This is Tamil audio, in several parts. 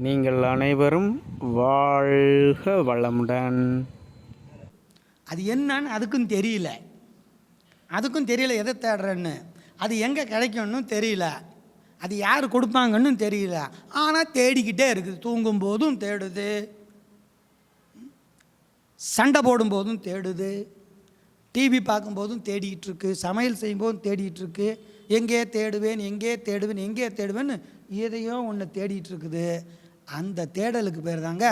நீங்கள் அனைவரும் வாழ்க வளமுடன். அது என்னன்னு அதுக்கும் தெரியல எதை தேடுறேன்னு, அது எங்கே கிடைக்கும்னு தெரியல, அது யார் கொடுப்பாங்கன்னு தெரியல. ஆனால் தேடிக்கிட்டே இருக்குது. தூங்கும் போதும் தேடுது, சண்டை போடும்போதும் தேடுது, டிவி பார்க்கும்போதும் தேடிக்கிட்டு இருக்கு, சமையல் செய்யும்போதும் தேடிக்கிட்டு இருக்கு. எங்கே தேடுவேன்னு எதையோ ஒன்று தேடிட்டு இருக்குது. அந்த தேடலுக்கு பேர் தாங்க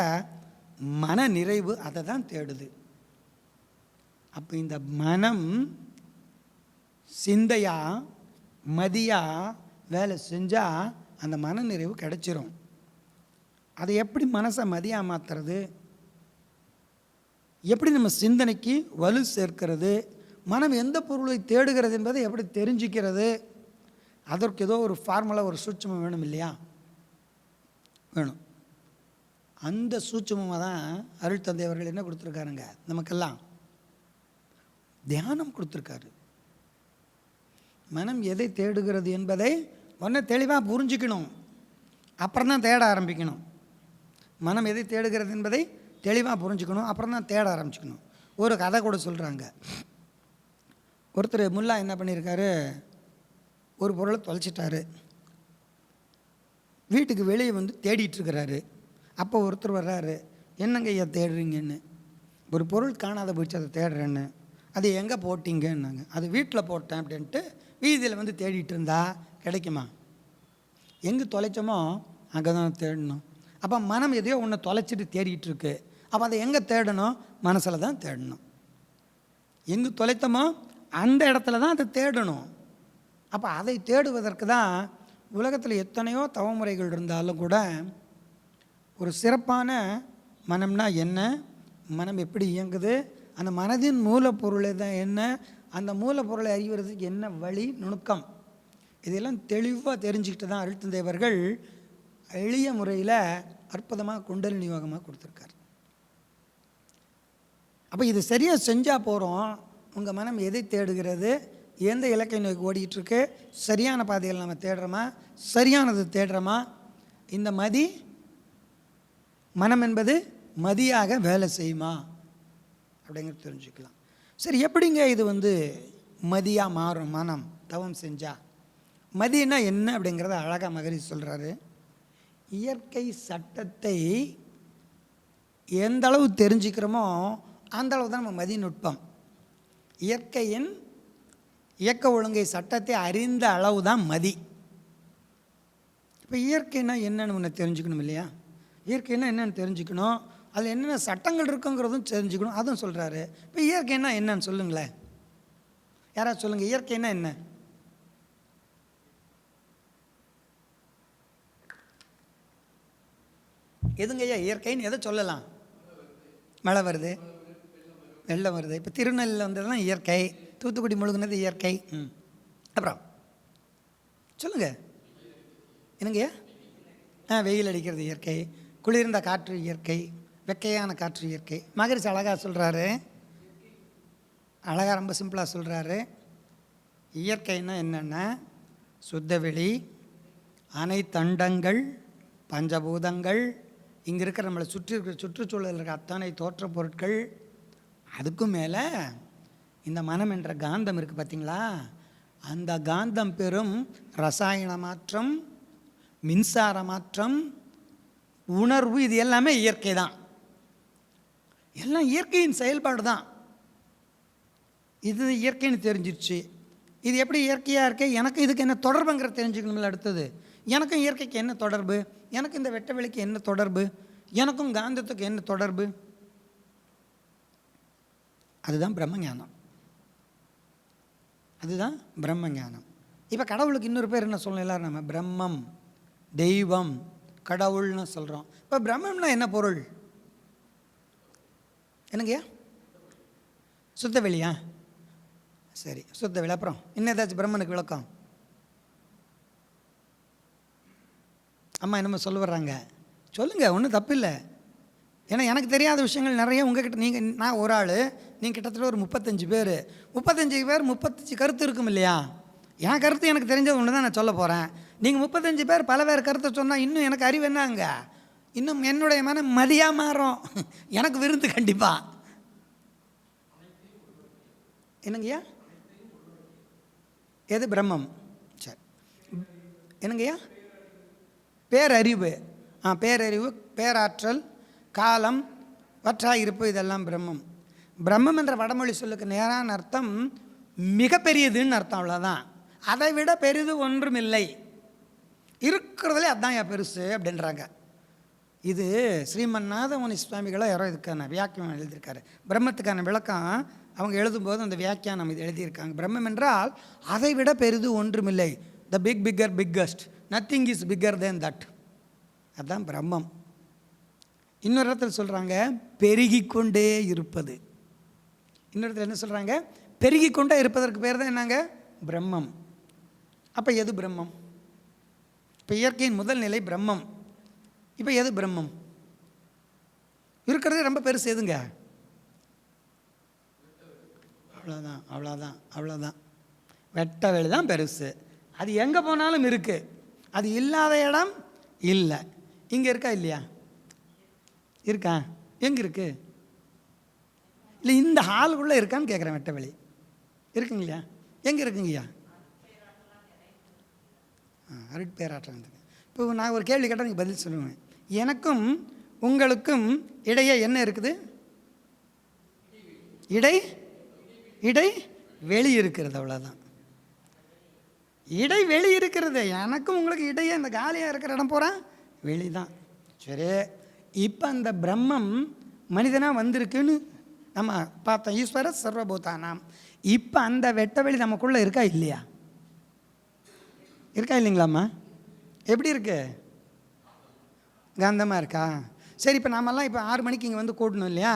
மன நிறைவு. அதை தான் தேடுது. அப்போ இந்த மனம் சிந்தையா மதியா வேலை செஞ்சால் அந்த மன நிறைவு கிடைச்சிரும். அதை எப்படி மனசை மதியாக மாற்றுறது, எப்படி நம்ம சிந்தனைக்கு வலு சேர்க்கிறது, மனம் எந்த பொருளை தேடுகிறது என்பதை எப்படி தெரிஞ்சுக்கிறது, அதற்கு ஏதோ ஒரு ஃபார்முலா, ஒரு சூட்சமம் வேணும் இல்லையா? வேணும். அந்த சூட்சமமாக தான் அருள் தந்தை அவர்கள் என்ன கொடுத்துருக்காருங்க, நமக்கெல்லாம் தியானம் கொடுத்துருக்காரு. மனம் எதை தேடுகிறது என்பதை ஒன்று தெளிவாக புரிஞ்சுக்கணும், அப்புறம் தான் தேட ஆரம்பிக்கணும். மனம் எதை தேடுகிறது என்பதை தெளிவாக புரிஞ்சுக்கணும், அப்புறம் தான் தேட ஆரம்பிச்சுக்கணும். ஒரு கதை கூட சொல்கிறாங்க. ஒருத்தர் முல்லா என்ன பண்ணியிருக்காரு, ஒரு பொருளை தொலைச்சிட்டாரு. வீட்டுக்கு வெளியே வந்து தேடிட்டுருக்கிறாரு. அப்போ ஒருத்தர் வர்றாரு, என்னங்க ஐயா தேடுறீங்கன்னு. ஒரு பொருள் காணாத போயிடுச்சு, அதை தேடுறேன்னு. அது எங்கே போட்டிங்கன்னாங்க. அது வீட்டில் போட்டேன் அப்படின்ட்டு வீதியில் வந்து தேடிட்டு இருந்தா கிடைக்குமா? எங்கே தொலைச்சோமோ அங்கே தான் தேடணும். அப்போ மனம் எதையோ ஒன்று தொலைச்சிட்டு தேடிட்டு இருக்கு. அப்போ அதை எங்கே தேடணும்? மனசில் தான் தேடணும். எங்கே தொலைத்தோமோ அந்த இடத்துல தான் அதை தேடணும். அப்போ அதை தேடுவதற்கு தான் உலகத்தில் எத்தனையோ தவமுறைகள் இருந்தாலும் கூட ஒரு சிறப்பான மனம்னா என்ன, மனம் எப்படி இயங்குது, அந்த மனதின் மூலப்பொருளை தான் என்ன, அந்த மூலப்பொருளை அறிவதற்கு என்ன வழி நுணுக்கம், இதெல்லாம் தெளிவாக தெரிஞ்சுக்கிட்டு தான் அருள் தந்தை அவர்கள் எளிய முறையில் அற்புதமாக குண்டலினி யோகமாக கொடுத்துருக்கார். அப்போ இது சரியாக செஞ்சால் போகிறோம். உங்கள் மனம் எதை தேடுகிறது, எந்த இலக்கை நோக்கி ஓடிக்கிட்டுருக்கு, சரியான பாதையில் நம்ம தேடுறோமா, சரியானது தேடுறோமா, இந்த மனம் என்பது மதியாக வேலை செய்யுமா அப்படிங்கிறது தெரிஞ்சுக்கலாம். சரி, எப்படிங்க இது வந்து மதியாக மாறும் மனம் தவம் செஞ்சால்? மதினா என்ன அப்படிங்கிறத அழகாக மகரிஷி சொல்கிறாரு. இயற்கை சட்டத்தை எந்த அளவு தெரிஞ்சுக்கிறோமோ அந்த அளவு தான் நம்ம மதி நுட்பம். இயற்கையின் இயக்க ஒழுங்கை சட்டத்தை அறிந்த அளவு தான் மதி. இப்போ இயற்கைனா என்னன்னு ஒன்று தெரிஞ்சுக்கணும் இல்லையா? இயற்கைனா என்னென்னு தெரிஞ்சுக்கணும், அதில் என்னென்ன சட்டங்கள் இருக்குங்கிறதும் தெரிஞ்சுக்கணும், அதுவும் சொல்கிறாரு. இப்போ இயற்கைனா என்னன்னு சொல்லுங்களேன், யாராவது சொல்லுங்கள். இயற்கைனா என்ன? எதுங்கய்யா இயற்கைன்னு எதை சொல்லலாம்? மழை வருது, வெள்ளம் வருது. இப்போ திருநெல்வேலியில் வந்ததுலாம் இயற்கை, தூத்துக்குடி முழுகுனது இயற்கை. அப்புறம் சொல்லுங்கள் என்னங்கய்யா? வெயில் அடிக்கிறது இயற்கை, குளிர்ந்த காற்று இயற்கை, வெக்கையான காற்று இயற்கை. மகரிஷி அழகாக சொல்கிறாரு, அழகாக ரொம்ப சிம்பிளாக சொல்கிறாரு. இயற்கைன்னா என்னென்னா சுத்தவெளி, அனைத்தண்டங்கள், பஞ்சபூதங்கள், இங்கே இருக்கிற நம்மளை சுற்றி இருக்கிற சுற்றுச்சூழல் இருக்கிற அத்தனை தோற்ற பொருட்கள், அதுக்கும் மேலே இந்த மனம் என்ற காந்தம் இருக்குது பார்த்தீங்களா, அந்த காந்தம் பெறும் ரசாயன மாற்றம், மின்சார மாற்றம், உணர்வு, இது எல்லாமே இயற்கை தான். எல்லாம் இயற்கையின் செயல்பாடு தான். இது இயற்கைன்னு தெரிஞ்சிருச்சு. இது எப்படி இயற்கையாக இருக்க, எனக்கு இதுக்கு என்ன தொடர்புங்கிற தெரிஞ்சுக்கணும்ல. அடுத்தது, எனக்கும் இயற்கைக்கு என்ன தொடர்பு, எனக்கு இந்த வெட்ட வெளிக்கு என்ன தொடர்பு, எனக்கும் காந்தத்துக்கு என்ன தொடர்பு, அதுதான் பிரம்மஞானம். அதுதான் பிரம்மஞானம். இப்போ கடவுளுக்கு இன்னொரு பேர் என்ன சொல்லணும், எல்லாரும் நம்ம பிரம்மம், தெய்வம், கடவுள்னு சொல்கிறோம். இப்போ பிரம்மம்னா என்ன பொருள்? என்னங்கய்யா? சுத்த வெளியா? சரி, சுத்த வெளி. அப்புறம் இன்னும் ஏதாச்சும் பிரம்மனுக்கு விளக்கம்? அம்மா என்னமோ சொல்ல வர்றாங்க, சொல்லுங்கள், ஒன்றும் தப்பு இல்லை. ஏன்னா எனக்கு தெரியாத விஷயங்கள் நிறைய உங்ககிட்ட, நான் ஒரு ஆள், நீங்கள் கிட்டத்தட்ட ஒரு 35 பேர், 35 கருத்து இருக்கும் இல்லையா? என் கருத்து எனக்கு தெரிஞ்சது ஒன்று தான் நான் சொல்ல போகிறேன். நீங்கள் 35 பேர் பல வேறு கருத்தை சொன்னால் இன்னும் எனக்கு அறிவு என்னங்க? இன்னும் என்னுடைய மனம் மதியாக மாறும். எனக்கு விருந்து கண்டிப்பாக. என்னங்கய்யா? எது பிரம்மம்? சரி, என்னங்கய்யா? பேரறிவு. பேரறிவு, பேராற்றல், காலம், வற்றாயிருப்பு, இதெல்லாம் பிரம்மம். பிரம்மம் என்ற வடமொழி சொல்லுக்கு நேரான அர்த்தம் மிகப்பெரியதுன்னு அர்த்தம், அவ்வளோதான். அதை விட பெரிது ஒன்றும் இல்லை, இருக்கிறதுலே அதுதான் பெருசு அப்படின்றாங்க. இது ஸ்ரீமன்னாதமுனி சுவாமிகளோ யாரோ இதுக்கான வியாக்கியம் எழுதியிருக்காரு. பிரம்மத்துக்கான விளக்கம் அவங்க எழுதும்போது அந்த வியாக்கியானம் இது எழுதியிருக்காங்க. பிரம்மம் என்றால் அதை விட பெரிது ஒன்றுமில்லை, the big bigger biggest, nothing is bigger than that, அதுதான் பிரம்மம். இன்னொரு இடத்துல சொல்கிறாங்க பெருகிக்கொண்டே இருப்பது. இன்னொரு இடத்துல என்ன சொல்கிறாங்க? பெருகிக்கொண்டே இருப்பதற்கு பேர் தான் என்னங்க? பிரம்மம். அப்போ எது பிரம்மம்? இப்போ இயற்கையின் முதல் நிலை பிரம்மம். இப்போ எது பிரம்மம்? இருக்கிறதே ரொம்ப பெருசு எதுங்க? அவ்வளோதான், அவ்வளோதான், அவ்வளோதான். வெட்ட வெளி தான் பெருசு. அது எங்கே போனாலும் இருக்குது. அது இல்லாத இடம் இல்லை. இங்கே இருக்கா இல்லையா? இருக்கா? எங்கே இருக்குது? இல்லை, இந்த ஹாலுக்குள்ளே இருக்கான்னு கேட்குறேன். வெட்ட வெளி இருக்குங்கய்யா? எங்கே இருக்குங்கய்யா? அருட்பேராற்றல். இப்போ நான் ஒரு கேள்வி கேட்டால் நீங்கள் பதில் சொல்லுவேன். எனக்கும் உங்களுக்கும் இடையே என்ன இருக்குது? இடை வெளி இருக்கிறது, அவ்வளோதான். இடை வெளி இருக்கிறது. எனக்கும் உங்களுக்கு இடையே இந்த காலியாக இருக்கிற இடம் போகிறா வெளி தான். சரி, இப்போ அந்த பிரம்மம் மனிதனாக வந்திருக்குன்னு நம்ம பார்த்தோம். ஈஸ்வர சர்வபூதானாம். இப்போ அந்த வெட்ட வெளி நமக்குள்ளே இருக்கா இல்லையா? இருக்கா இல்லைங்களாம்மா? எப்படி இருக்கு? காந்தமாக இருக்கா? சரி, இப்போ நாமெல்லாம் இப்போ 6 மணிக்கு இங்கே வந்து கூடணும் இல்லையா?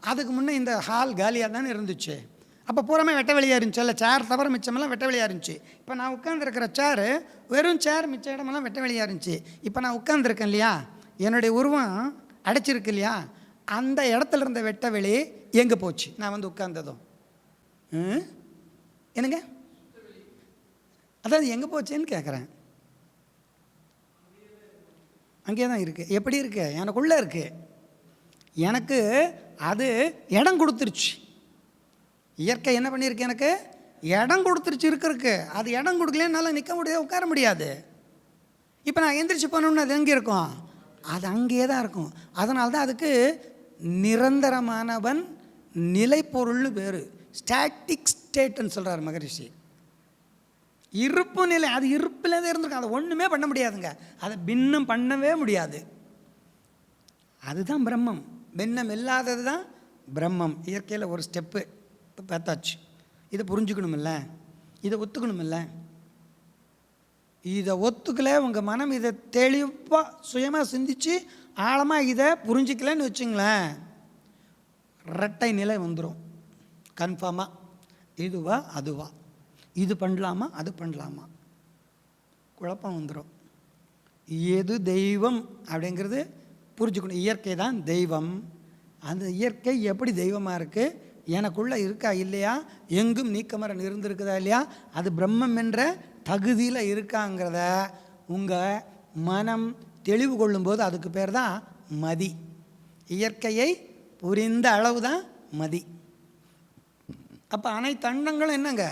அதுக்கு முன்னே இந்த ஹால் காலியாக தானே இருந்துச்சு. அப்போ பூராமே வெட்ட வெளியாக இருந்துச்சு. இல்லை, சேர் தவிர மிச்சமெல்லாம் வெட்ட வெளியாக இருந்துச்சு. இப்போ நான் உட்காந்துருக்கிற சேரு வெறும் சேர், மிச்ச இடமெல்லாம் வெட்ட வெளியாக இருந்துச்சு. இப்போ நான் உட்காந்துருக்கேன் இல்லையா? என்னுடைய உருவம் அடைச்சிருக்கு இல்லையா? அந்த இடத்துல இருந்த வெட்ட வெளி எங்கே போச்சு? நான் வந்து உட்கார்ந்ததும் என்னங்க? அதாவது எங்கே போச்சுன்னு கேட்குறேன். அங்கே தான் இருக்குது. எப்படி இருக்குது? எனக்குள்ளே இருக்குது. எனக்கு அது இடம் கொடுத்துருச்சு. இயற்கை என்ன பண்ணியிருக்கு? எனக்கு இடம் கொடுத்துருச்சு இருக்கிறதுக்கு. அது இடம் கொடுக்கலனால நிற்க முடியாது, உட்கார முடியாது. இப்போ நான் எந்திரிச்சு போனோம்னு அது எங்கே இருக்கும்? அது அங்கேயே தான் இருக்கும். அதனால தான் அதுக்கு நிரந்தரமானவன், நிலைப்பொருள்னு பேர். ஸ்டாட்டிக் ஸ்டேட்டுன்னு சொல்கிறார் மகரிஷி. இருப்பு நிலை, அது இருப்பில் தான் இருந்திருக்கும். அதை ஒன்றுமே பண்ண முடியாதுங்க. அதை பின்னம் பண்ணவே முடியாது. அதுதான் பிரம்மம். பின்னம் இல்லாதது தான் பிரம்மம். இயற்கையில் ஒரு ஸ்டெப்பு பார்த்தாச்சு. இதை புரிஞ்சுக்கணுமில்ல, இதை ஒத்துக்கணுமில்ல. இதை ஒத்துக்கல உங்கள் மனம் இதை தெளிவாக சுயமாக சிந்தித்து ஆழமாக இதை புரிஞ்சிக்கலன்னு வச்சுங்களேன், ரெட்டை நிலை வந்துடும் கன்ஃபார்மாக. இதுவா அதுவா, இது பண்ணலாமா அது பண்ணலாமா, குழப்பம் வந்துடும். எது தெய்வம் அப்படிங்கிறது புரிஞ்சுக்கணும். இயற்கை தான் தெய்வம். அந்த இயற்கை எப்படி தெய்வமாக இருக்குது, எனக்குள்ளே இருக்கா இல்லையா, எங்கும் நீக்கமர இருந்திருக்குதா இல்லையா, அது பிரம்மம் என்ற தகுதியில் இருக்காங்கிறத உங்கள் மனம் தெளிவு கொள்ளும்போது அதுக்கு பேர் தான் மதி. இயற்கையை புரிந்த அளவு தான் மதி. அப்போ அனைத்து அண்டங்களும் என்னங்க?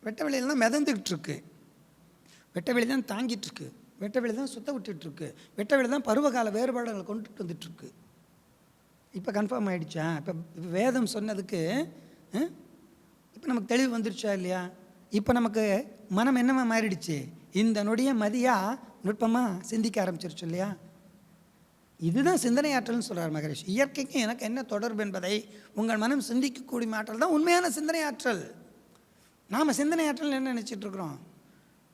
வெட்ட வெளியில் தான் மிதந்துக்கிட்டு இருக்கு. வெட்ட வெளி தான் தாங்கிட்டுருக்கு. வெட்ட வெளி தான் சுத்த விட்டுட்டுருக்கு. வெட்ட வெளி தான் பருவகால வேறுபாடுகளை கொண்டுட்டு வந்துட்டுருக்கு. இப்போ கன்ஃபார்ம் ஆகிடுச்சா? இப்போ வேதம் சொன்னதுக்கு இப்போ நமக்கு தெளிவு வந்துடுச்சா இல்லையா? இப்போ நமக்கு மனம் என்னமா மாறிடுச்சு? இந்த நொடிய மதியாக நுட்பமாக சிந்திக்க ஆரம்பிச்சிருச்சு இல்லையா? இதுதான் சிந்தனை ஆற்றல்னு சொல்கிறார் மகரிஷி. இயற்கைக்கு எனக்கு என்ன தொடர்பு என்பதை உங்கள் மனம் சிந்திக்கக்கூடிய ஆற்றல் தான் உண்மையான சிந்தனை ஆற்றல். நாம் சிந்தனை ஆற்றல் என்ன நினச்சிட்ருக்குறோம்?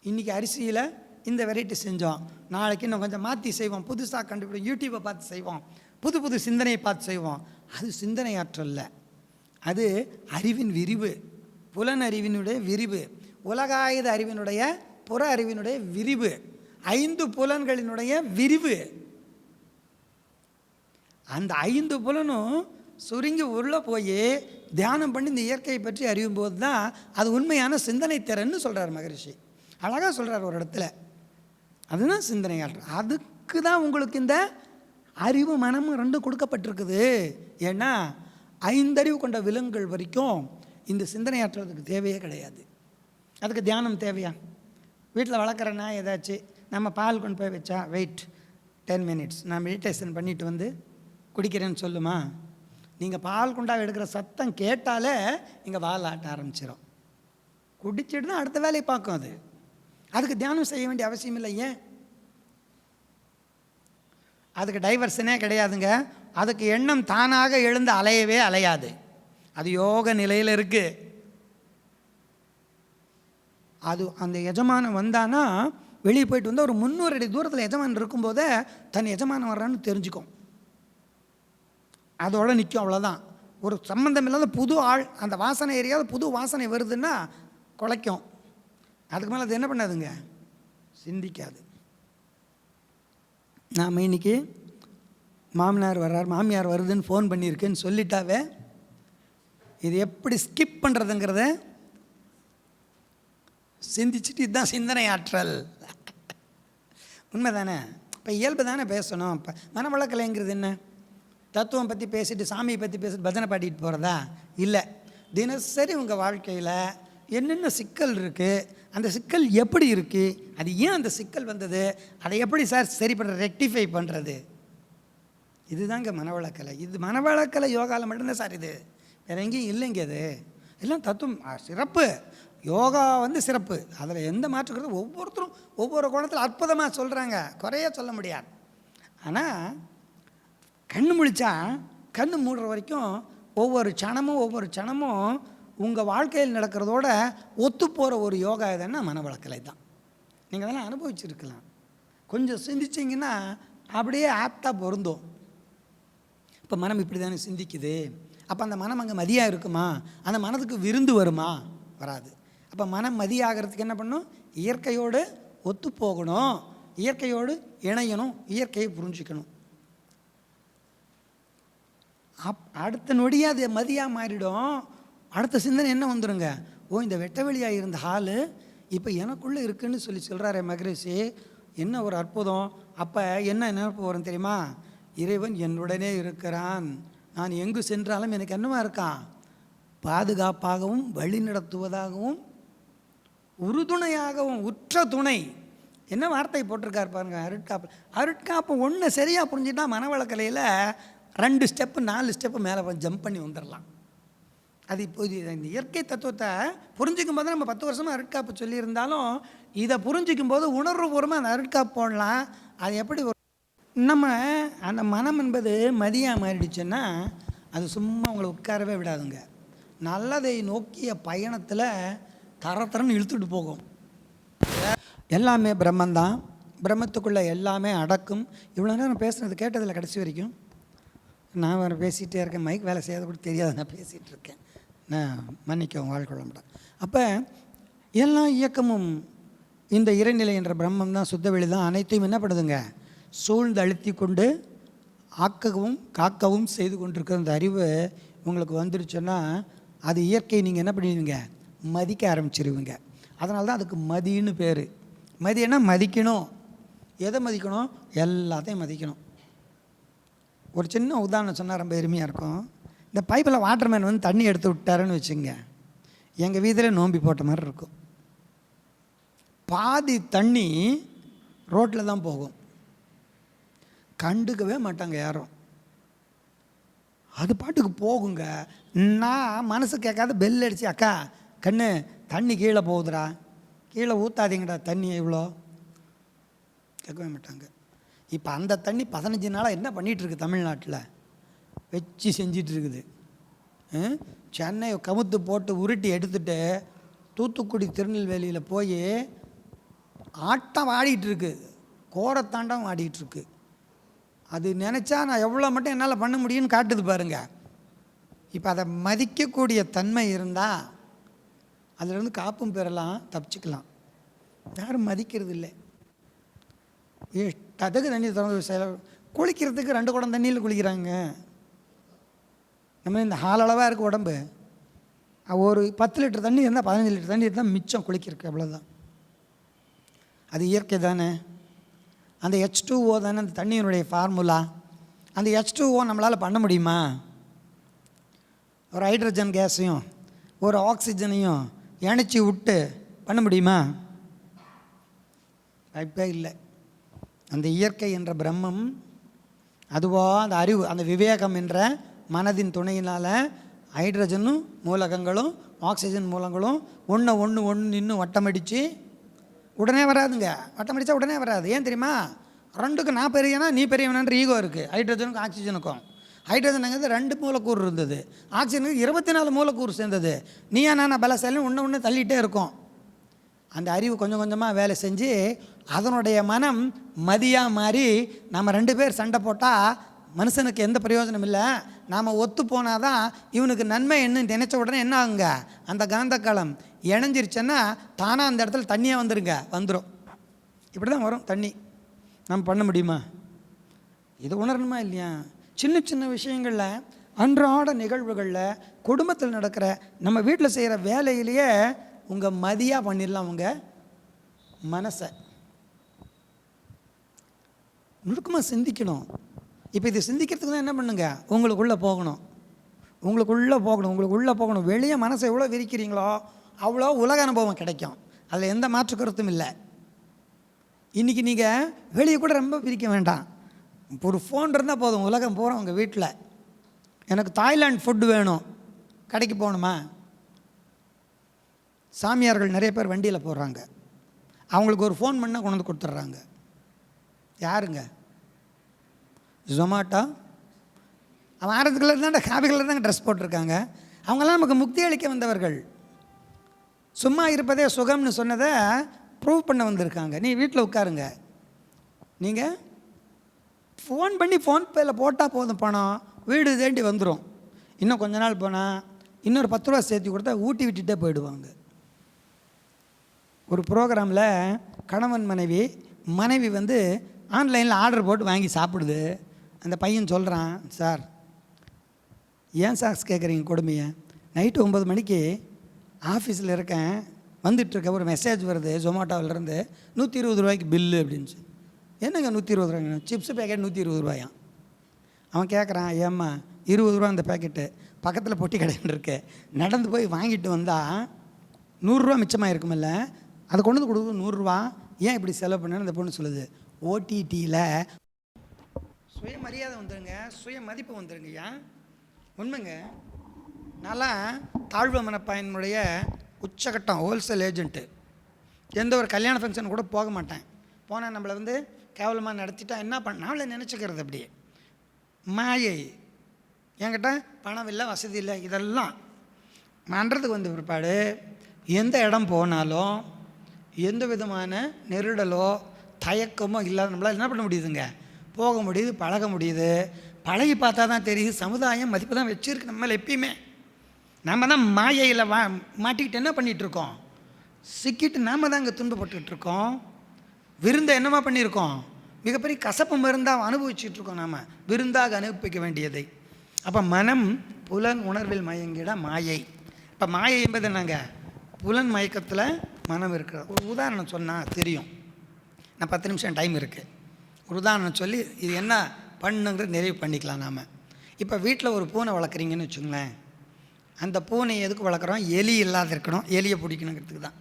இன்றைக்கி அரிசியில் இந்த வெரைட்டி செஞ்சோம், நாளைக்கு இன்னும் கொஞ்சம் மாற்றி செய்வோம், புதுசாக கண்டுபிடிக்கும், யூடியூப்பை பார்த்து செய்வோம், புது புது சிந்தனையை பார்த்து செய்வோம். அது சிந்தனை ஆற்றல் இல்லை, அது அறிவின் விரிவு, புலன் அறிவினுடைய விரிவு, உலகாயுத அறிவினுடைய புற அறிவினுடைய விரிவு, 5 புலன்களினுடைய விரிவு. அந்த 5 புலனும் சுருங்கி உள்ளே போய் தியானம் பண்ணி இந்த இயற்கையை பற்றி அறியும் போது தான் அது உண்மையான சிந்தனை திறன்னு சொல்கிறார் மகரிஷி. அழகாக சொல்கிறார் ஒரு இடத்துல. அதுதான் சிந்தனை ஆற்றல். அதுக்கு தான் உங்களுக்கு இந்த அறிவு மனமும் ரெண்டும் கொடுக்கப்பட்டிருக்குது. ஏன்னா 5 அறிவு கொண்ட விலங்குகள் வரைக்கும் இந்த சிந்தனையாற்றுறதுக்கு தேவையே கிடையாது. அதுக்கு தியானம் தேவையா? வீட்டில் வளர்க்குற நாய் ஏதாச்சும் நம்ம பால் கொண்டு போய் வச்சா வெயிட் 10 minutes நான் மெடிடேஷன் பண்ணிவிட்டு வந்து குடிக்கிறேன்னு சொல்லுமா? நீங்கள் பால் குண்டாக எடுக்கிற சத்தம் கேட்டாலே இங்கே வால் ஆட்ட ஆரம்பிச்சிடும். குடிச்சிட்டு தான் அடுத்த வேலையை பார்க்கும். அதுக்கு தியானம் செய்ய வேண்டிய அவசியம் இல்லை. ஏன்? அதுக்கு டைவர்ஷனே கிடையாதுங்க. அதுக்கு எண்ணம் தானாக எழுந்து அலையவே அலையாது. அது யோக நிலையில் இருக்குது. அது அந்த எஜமானம் வந்தானா வெளியே போயிட்டு வந்து ஒரு 300 அடி தூரத்தில் எஜமான் இருக்கும்போதே தன் எஜமானம் வர்றான்னு தெரிஞ்சுக்கும். அதோட நிற்கும். அவ்வளோதான். ஒரு சம்மந்தம் இல்லாத புது ஆள் அந்த வாசனை எரியாத புது வாசனை வருதுன்னா குலைக்கும். அதுக்கு மேலே அது என்ன பண்ணாதுங்க? சிந்திக்காது. நாம் இன்றைக்கி மாமனார் வர்றார் மாமியார் வருதுன்னு ஃபோன் பண்ணியிருக்குன்னு சொல்லிட்டாவே இது எப்படி ஸ்கிப் பண்ணுறதுங்கிறத சிந்திச்சுட்டு இதுதான் சிந்தனை ஆற்றல். உண்மை தானே? இப்போ இயல்பு தானே பேசணும். இப்போ மனவளக்கலைங்கிறது என்ன? தத்துவம் பற்றி பேசிட்டு சாமியை பற்றி பேசிட்டு பஜனை பாடிட்டு போகிறதா? இல்லை. தினசரி உங்கள் வாழ்க்கையில் என்னென்ன சிக்கல் இருக்குது, அந்த சிக்கல் எப்படி இருக்குது, அது ஏன் அந்த சிக்கல் வந்தது, அதை எப்படி சார் சரி பண்ணுற ரெக்டிஃபை பண்ணுறது, இதுதாங்க மனவளக்கலை. இது மனவளக்கலை யோகாவில் மட்டும்தான் சார். இது வேறு எங்கேயும் இல்லைங்க. இது எல்லாம் தத்துவம் சிறப்பு. யோகா சிறப்பு. அதில் எந்த மாற்றுக்கிறது ஒவ்வொருத்தரும் ஒவ்வொரு கோணத்தில் அற்புதமாக சொல்கிறாங்க. குறைய சொல்ல முடியாது. ஆனால் கண்ணு முழிச்சா கண்ணு மூடுற வரைக்கும் ஒவ்வொரு க்ஷணமும் உங்கள் வாழ்க்கையில் நடக்கிறதோட ஒத்து போகிற ஒரு யோகா எதுன்னா மனவளக்கலை தான். நீங்கள் அதெல்லாம் அனுபவிச்சுருக்கலாம். கொஞ்சம் சிந்திச்சிங்கன்னா அப்படியே ஆப்டாக பொருந்தும். இப்போ மனம் இப்படி தானே சிந்திக்குது. அப்போ அந்த மனம் அங்கே மதியாக இருக்குமா? அந்த மனதுக்கு விருந்து வருமா? வராது. அப்போ மனம் மதியாகிறதுக்கு என்ன பண்ணணும்? இயற்கையோடு ஒத்து போகணும், இயற்கையோடு இணையணும், இயற்கையை புரிஞ்சிக்கணும். அடுத்த நொடியாக அது மதியாக மாறிடும். அடுத்த சிந்தனை என்ன வந்துடுங்க? ஓ, இந்த வெட்ட வெளியாக இருந்த ஹாலு இப்போ எனக்குள்ளே இருக்குன்னு சொல்கிறாரே மகரிஷி, என்ன ஒரு அற்புதம். அப்போ என்ன நினைப்பு வரும் தெரியுமா? இறைவன் என்னுடனே இருக்கிறான். நான் எங்கு சென்றாலும் எனக்கு என்னவா இருக்கான்? பாதுகாப்பாகவும் வழி நடத்துவதாகவும் உறுதுணையாகவும் உற்ற துணை. என்ன வார்த்தை போட்டிருக்கார் பாருங்க. அருட்காப்பு ஒன்று சரியாக புரிஞ்சுட்டா மனவளக்கலையில் 2 ஸ்டெப்பு 4 ஸ்டெப்பு மேலே ஜம்ப் பண்ணி வந்துடலாம். அது இப்போ இந்த இயற்கை தத்துவத்தை புரிஞ்சிக்கும் போது நம்ம 10 வருஷமாக அருட்காப்பு சொல்லியிருந்தாலும் இதை புரிஞ்சிக்கும் போது உணர்வுபூர்வமாக அந்த அருட்காப்பு போடலாம். அது எப்படி நம்ம அந்த மனம் என்பது மதியாக மாறிடுச்சுன்னா அது சும்மா உங்களை உட்காரவே விடாதுங்க. நல்லதை நோக்கிய பயணத்தில் தரத்தரன்னு இழுத்துட்டு போகும். எல்லாமே பிரம்மந்தான். பிரம்மத்துக்குள்ளே எல்லாமே அடக்கும். இவ்வளோ நேரம் பேசுனது கேட்டதில் கடைசி வரைக்கும் நான் வேறு பேசிகிட்டே இருக்கேன். மைக் வேலை செய்யாத கூட தெரியாது நான் பேசிகிட்டு இருக்கேன். நான் மன்னிக்கவும் வாழ்க்கொள்ள மாட்டேன். அப்போ எல்லா இயக்கமும் இந்த இறைநிலை என்ற பிரம்மம் தான், சுத்தவெளி தான். அனைத்தையும் என்ன பண்ணுதுங்க? சூழ்ந்து அழுத்தி கொண்டு ஆக்கவும் காக்கவும் செய்து கொண்டிருக்கிற அந்த அறிவு உங்களுக்கு வந்துருச்சுன்னா அது இயற்கை நீங்கள் என்ன பண்ணுவீங்க? மதிக்க ஆரம்பிச்சிருவீங்க. அதனால தான் அதுக்கு மதின்னு பேர். மதினா மதிக்கணும். எதை மதிக்கணும்? எல்லாத்தையும் மதிக்கணும். ஒரு சின்ன உதாரணம் சொன்னால் ரொம்ப எளிமையாக இருக்கும். இந்த பைப்பில் வாட்டர்மேன் தண்ணி எடுத்து விட்டாருன்னு வச்சுங்க, எங்கள் வீதியில் நோம்பி போட்ட மாதிரி இருக்கும். பாதி தண்ணி ரோட்டில் தான் போகும். கண்டுக்கவே மாட்டாங்க யாரும். அது பாட்டுக்கு போகுங்க. நான் மனசு கேட்காத பெல் அடிச்சு, அக்கா கண்ணு தண்ணி கீழே போகுதுடா, கீழே ஊற்றாதீங்கடா தண்ணி இவ்வளோ, கேட்கவே மாட்டாங்க. இப்போ அந்த தண்ணி 15 நாளாக என்ன பண்ணிகிட்ருக்கு? தமிழ்நாட்டில் வச்சு செஞ்சிட்ருக்குது. சென்னை கமுத்து போட்டு உருட்டி எடுத்துகிட்டு தூத்துக்குடி திருநெல்வேலியில் போய் ஆட்டம் ஆடிட்டுருக்கு, கோரத்தாண்டம் ஆடிட்டுருக்கு. அது நினச்சா நான் எவ்வளோ மட்டும் என்னால் பண்ண முடியும்னு காட்டுது பாருங்க. இப்போ அதை மதிக்கக்கூடிய தன்மை இருந்தால் அதிலிருந்து காப்பும் பெறலாம், தப்பிச்சுக்கலாம். யாரும் மதிக்கிறது இல்லை. இஷ்டத்துக்கு தண்ணி திறந்து குளிக்கிறதுக்கு 2 குடம் தண்ணியில் குளிக்கிறாங்க. நம்ம இந்த ஹால் அளவாக இருக்குது உடம்பு. ஒரு 10 லிட்டர் தண்ணி இருந்தால் 15 லிட்டர் தண்ணி இருந்தால் மிச்சம் குளிக்கிறதுக்கு, அவ்வளோதான். அது இயற்கை தானே. அந்த H2O தானே அந்த தண்ணியினுடைய ஃபார்முலா. அந்த H2O நம்மளால் பண்ண முடியுமா? ஒரு ஹைட்ரஜன் கேஸையும் ஒரு ஆக்சிஜனையும் இணைச்சி விட்டு பண்ண முடியுமா? வாய்ப்பே இல்லை. அந்த இயற்கை என்ற பிரம்மம் அதுவாக அந்த அறிவு, அந்த விவேகம் என்ற மனதின் துணையினால் ஹைட்ரஜனும் மூலகங்களும் ஆக்சிஜன் மூலங்களும் ஒன்று நின்று வட்டமடித்து உடனே வராதுங்க. வட்டமடித்தா உடனே வராது. ஏன் தெரியுமா? ரெண்டுக்கு நான் பெரியனா நீ பெரியவனான்ற ஈகோ இருக்குது. ஹைட்ரஜனுக்கும் ஆக்சிஜனுக்கும். ஹைட்ரஜனுங்கிறது 2 மூலக்கூறு இருந்தது, ஆக்சிஜனுக்கு 24 மூலக்கூறு சேர்ந்தது. நீயா நான் பலசாலும் ஒன்று தள்ளிகிட்டே இருக்கும். அந்த அறிவு கொஞ்சம் கொஞ்சமாக வேலை செஞ்சு அதனுடைய மனம் மதியாக மாறி நம்ம 2 பேர் சண்டை போட்டால் மனுஷனுக்கு எந்த பிரயோஜனம் இல்லை. நாம் ஒத்து போனால் தான் இவனுக்கு நன்மை என்ன நினச்ச உடனே என்ன ஆகுங்க, அந்த காந்தக்களம் இணைஞ்சிருச்சுன்னா தானாக அந்த இடத்துல தண்ணியாக வந்துடும். இப்படி தான் வரும் தண்ணி. நம்ம பண்ண முடியுமா? இது உணரணுமா இல்லையா? சின்ன சின்ன விஷயங்களில், அன்றாட நிகழ்வுகளில், குடும்பத்தில் நடக்கிற நம்ம வீட்டில் செய்கிற வேலையிலேயே உங்கள் மதியாக பண்ணிடலாம். உங்கள் மனசை நுணுக்கமாக சிந்திக்கணும். இப்போ இது சிந்திக்கிறதுக்கு தான் என்ன பண்ணுங்க, உங்களுக்குள்ளே போகணும். உங்களுக்குள்ளே போகணும். வெளியே மனசை எவ்வளோ விரிக்கிறீங்களோ அவ்வளோ உலக அனுபவம் கிடைக்கும். அதில் எந்த மாற்று கருத்தும் இல்லை. இன்றைக்கி நீங்கள் வெளியே கூட ரொம்ப பிரிக்க வேண்டாம். ஒரு ஃபோன் இருந்தால் போதும், உலகம் போகிறோம் உங்கள் வீட்டில். எனக்கு தாய்லாந்து ஃபுட்டு வேணும், கடைக்கு போகணுமா? சாமியார்கள் நிறைய பேர் வண்டியில் போடுறாங்க, அவங்களுக்கு ஒரு ஃபோன் பண்ணால் கொண்டு வந்து கொடுத்துட்றாங்க. யாருங்க? ஜொமாட்டோ. அவன் ஆரஞ்சு கலர் தான், காபி கலர் தாங்க ட்ரெஸ் போட்டிருக்காங்க. அவங்களாம் நமக்கு முக்தி அளிக்க வந்தவர்கள். சும்மா இருப்பதே சுகம்னு சொன்னதை ப்ரூவ் பண்ண வந்திருக்காங்க. நீ வீட்டில் உட்காருங்க. நீங்கள் ஃபோன் பண்ணி ஃபோன்பேயில் போட்டால் போதும், பணம் வீடு தேண்டி வந்துடும். இன்னும் கொஞ்ச நாள் போனால் இன்னொரு 10 ரூபா சேர்த்து கொடுத்தா ஊட்டி விட்டுட்டே போயிடுவாங்க. ஒரு ப்ரோக்ராமில் கணவன் மனைவி வந்து ஆன்லைனில் ஆர்டர் போட்டு வாங்கி சாப்பிடுது. அந்த பையன் சொல்கிறான், சார் ஏன் சார் கேட்குறீங்க கொடுமையை? நைட்டு 9 மணிக்கு ஆஃபீஸில் இருக்கேன், வந்துட்டுருக்க ஒரு மெசேஜ் வருது ஜொமாட்டோவிலேருந்து, 120 ரூபாய்க்கு பில்லு அப்படின்ச்சு. என்னங்க 120 ரூபாய்ங்க? சிப்ஸு பேக்கெட் 120 ரூபாயாம். அவன் கேட்குறான், ஏம்மா 20 ரூபா அந்த பேக்கெட்டு, பக்கத்தில் பொட்டி கடைன்னு இருக்கு, நடந்து போய் வாங்கிட்டு வந்தால் 100 ரூபா மிச்சமாக இருக்குமில்ல, அதை கொண்டு வந்து கொடுக்குது 100 ரூபா, ஏன் இப்படி செலவு பண்ணு? அந்த பொண்ணு சொல்லுது, ஓடிடியில் சுயமரியாதை வந்துடுங்க, சுய மதிப்பு வந்துடுங்கய்யா. உண்மைங்க. நல்லா தாழ்வு மனப்பாயினுடைய உச்சகட்டம், ஹோல்சேல் ஏஜென்ட்டு. எந்த ஒரு கல்யாண ஃபங்க்ஷன் கூட போக மாட்டேன். போனால் நம்மளை வந்து கேவலமாக நடத்திட்டா என்ன நாமளே நினச்சிக்கிறது. அப்படியே மாயை. என்கிட்ட பணம் இல்லை, வசதி இல்லை, இதெல்லாம் மன்றதுக்கு வந்த பிற்பாடு எந்த இடம் போனாலும் எந்த விதமான நெருடலோ தயக்கமோ இல்லாத நம்மளால் என்ன பண்ண முடியுதுங்க, போக முடியுது, பழக முடியுது. பழகி பார்த்தா தான் தெரியுது சமுதாயம் மதிப்பு தான் வச்சுருக்கு நம்மள. எப்பயுமே நம்ம தான் மாயையில் மாட்டிக்கிட்டு என்ன பண்ணிகிட்ருக்கோம், சிக்கிட்டு நாம் தான் இங்கே துன்பப்பட்டுருக்கோம். விருந்தை என்னமா பண்ணியிருக்கோம், மிகப்பெரிய கசப்பு மருந்தாக அனுபவிச்சுட்ருக்கோம். நாம் விருந்தாக அனுபவிக்க வேண்டியதை. அப்போ மனம் புலன் உணர்வில் மயங்கிட மாயை. இப்போ மாயை என்பது என்னங்க, புலன் மயக்கத்தில் மனம் இருக்கிற. ஒரு உதாரணம் சொன்னால் தெரியும். நான் 10 நிமிஷம் டைம் இருக்குது. ஒரு உதாரணம் சொல்லி இது என்ன பண்ணுங்கிறது நிறைவு பண்ணிக்கலாம். நாம் இப்போ வீட்டில் ஒரு பூனை வளர்க்குறீங்கன்னு வச்சுங்களேன். அந்த பூனை எதுக்கு வளர்க்குறோம், எலி இல்லாத இருக்கணும், எலியை பிடிக்கணுங்கிறதுக்கு தான்.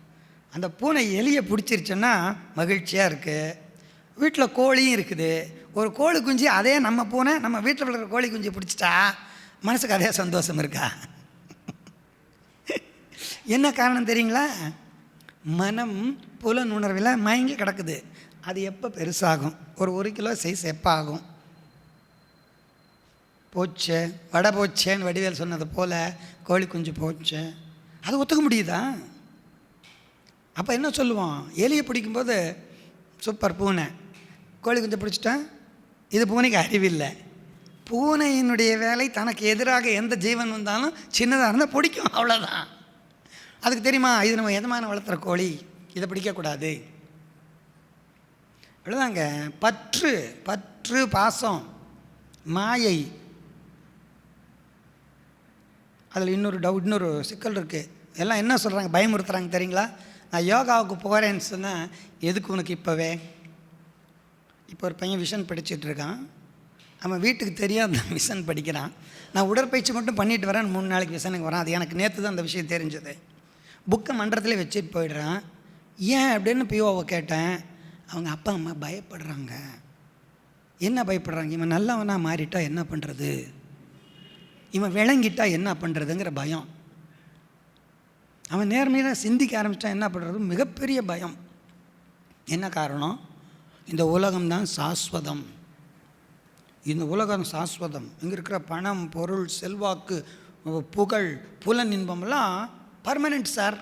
அந்த பூனை எலியை பிடிச்சிருச்சுன்னா மகிழ்ச்சியாக இருக்குது. வீட்டில் கோழியும் இருக்குது, ஒரு கோழி குஞ்சு அதே நம்ம பூனை நம்ம வீட்டில் வளர்க்குற கோழி குஞ்சு பிடிச்சிட்டா மனசுக்கு அதே சந்தோஷம் இருக்கா? என்ன காரணம் தெரியுங்களா? மனம் புலன் உணர்வில் மயங்கி கிடக்குது. அது எப்போ பெருசாகும், ஒரு 1 கிலோ சைஸ் எப்போ ஆகும்? போச்சே, வடை போச்சேன்னு வடிவேல் சொன்னது போல் கோழி குஞ்சு போச்சே, அது ஒத்துக்க முடியுதா? அப்போ என்ன சொல்லுவோம், எலியை பிடிக்கும்போது சூப்பர் பூனை, கோழி குஞ்சு பிடிச்சிட்டா இது பூனைக்கு அறிவில்லை. பூனையினுடைய வேலை தனக்கு எதிராக எந்த ஜீவன் வந்தாலும் சின்னதாக இருந்தால் பிடிக்கும், அவ்வளோதான். அதுக்கு தெரியுமா, இது நம்ம எதமான வளர்த்துற கோழி, இதை பிடிக்கக்கூடாது. அவ்வளோதாங்க. பற்று பாசம் மாயை. அதில் இன்னொரு சிக்கல் இருக்குது. எல்லாம் என்ன சொல்கிறாங்க, பயமுறுத்துறாங்க தெரியுங்களா? நான் யோகாவுக்கு போகிறேன்னு சொன்னால் எதுக்கு உனக்கு இப்போவே? இப்போ ஒரு பையன் விஷன் படிச்சுட்டு இருக்கான். அவன் வீட்டுக்கு தெரியாத விசன் படிக்கிறான். நான் உடற்பயிற்சி மட்டும் பண்ணிட்டு வரேன், 3 நாளைக்கு விசனுக்கு வரான். அது எனக்கு நேற்று தான் அந்த விஷயம் தெரிஞ்சது. புக்கை மன்றத்தில் வச்சுட்டு போயிடுறான். ஏன் அப்படின்னு பிஓவை கேட்டேன். அவங்க அப்பா அம்மா பயப்படுறாங்க. என்ன பயப்படுறாங்க? இவன் நல்லவனாக மாறிட்டா என்ன பண்ணுறது, இவன் விளங்கிட்டா என்ன பண்ணுறதுங்கிற பயம். அவன் நேர்மையாக சிந்திக்க ஆரம்பிச்சிட்டான் என்ன பண்ணுறது, மிகப்பெரிய பயம். என்ன காரணம்? இந்த உலகம்தான் சாஸ்வதம். இந்த உலகம் சாஸ்வதம். இங்கே இருக்கிற பணம், பொருள், செல்வாக்கு, புகழ், புலன் இன்பமெல்லாம் பர்மனெண்ட் சார்.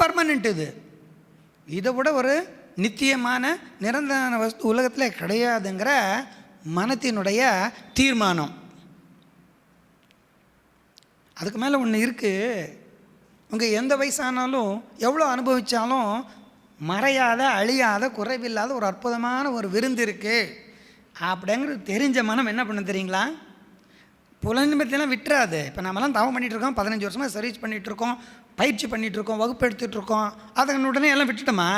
பர்மனெண்ட். இதை விட ஒரு நித்தியமான நிரந்தர வஸ்து உலகத்தில் கிடையாதுங்கிற மனத்தினுடைய தீர்மானம். அதுக்கு மேலே ஒன்று இருக்குது. உங்கள் எந்த வயசானாலும் எவ்வளோ அனுபவித்தாலும் மறையாத, அழியாத, குறைவில்லாத ஒரு அற்புதமான ஒரு விருந்து இருக்குது அப்படிங்கிறது தெரிஞ்ச மனம் என்ன பண்ண தெரியுங்களா? புலனின்பத்தையெல்லாம் விட்டுறாது. இப்போ நம்மலாம் தவம் பண்ணிகிட்ருக்கோம், 15 வருஷமாக சர்வீஸ் பண்ணிகிட்ருக்கோம், பயிற்சி பண்ணிகிட்ருக்கோம், வகுப்பு எடுத்துகிட்ருக்கோம். அதன் உடனே எல்லாம் விட்டுட்டோமா?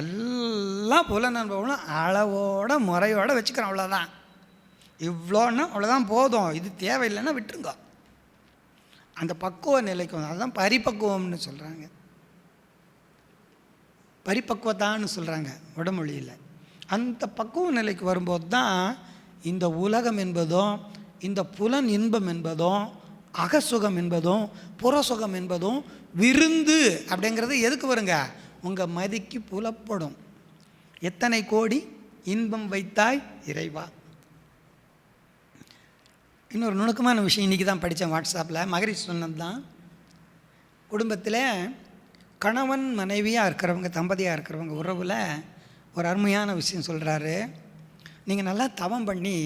எல்லாம் புலனனுபவம் அளவோட முறையோடு வச்சுக்கிறோம். அவ்வளோதான். இவ்வளோன்னா அவ்வளோதான் போதும், இது தேவையில்லைன்னா விட்டுருங்க. அந்த பக்குவ நிலைக்கு வந்து அதுதான் பரிபக்குவம்னு சொல்கிறாங்க. பரிபக்குவத்தான்னு சொல்கிறாங்க வடமொழியில். அந்த பக்குவ நிலைக்கு வரும்போது தான் இந்த உலகம் என்பதும், இந்த புலன் இன்பம் என்பதும், அகசுகம் என்பதும், புறசுகம் என்பதும் விருந்து அப்படிங்கிறது எதுக்கு வருங்க? உங்கள் மதிக்கு புலப்படும். எத்தனை கோடி இன்பம் வைத்தாய் இறைவா. இன்னொரு நுணுக்கமான விஷயம் இன்றைக்கி தான் படித்தேன் வாட்ஸ்அப்பில். மகரிஷி சொன்னது தான். குடும்பத்தில் கணவன் மனைவியாக இருக்கிறவங்க, தம்பதியாக இருக்கிறவங்க உறவில் ஒரு அருமையான விஷயம் சொல்கிறாரு. நீங்கள் நல்லா தவம் பண்ணி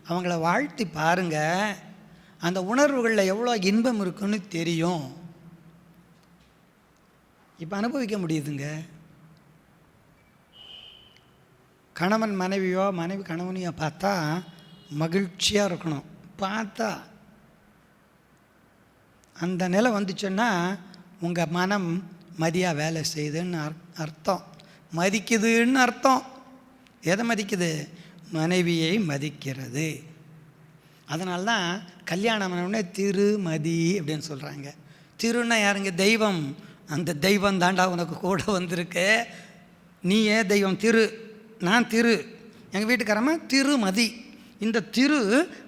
அவங்கள வாழ்த்தி பாருங்கள், அந்த உணர்வுகளில் எவ்வளோ இன்பம் இருக்குன்னு தெரியும். இப்போ அனுபவிக்க முடியுதுங்க. கணவன் மனைவியோ, மனைவி கணவனையோ பார்த்தா மகிழ்ச்சியாக இருக்கணும். பார்த்தா அந்த நிலை வந்துச்சுன்னா உங்கள் மனம் மதியாக வேலை செய்யுதுன்னு அர்த்தம். மதிக்குதுன்னு அர்த்தம். எதை மதிக்குது? மனைவியை மதிக்கிறது. அதனால்தான் கல்யாணம் பண்ணவுடனே திருமதி அப்படின்னு சொல்கிறாங்க. திருன்னா யாருங்க? தெய்வம். அந்த தெய்வம் தாண்டா உனக்கு கூட வந்திருக்கு. நீ ஏன் தெய்வம்? திரு. நான் திரு. எங்கள் வீட்டுக்காரம்மா திருமதி. இந்த திரு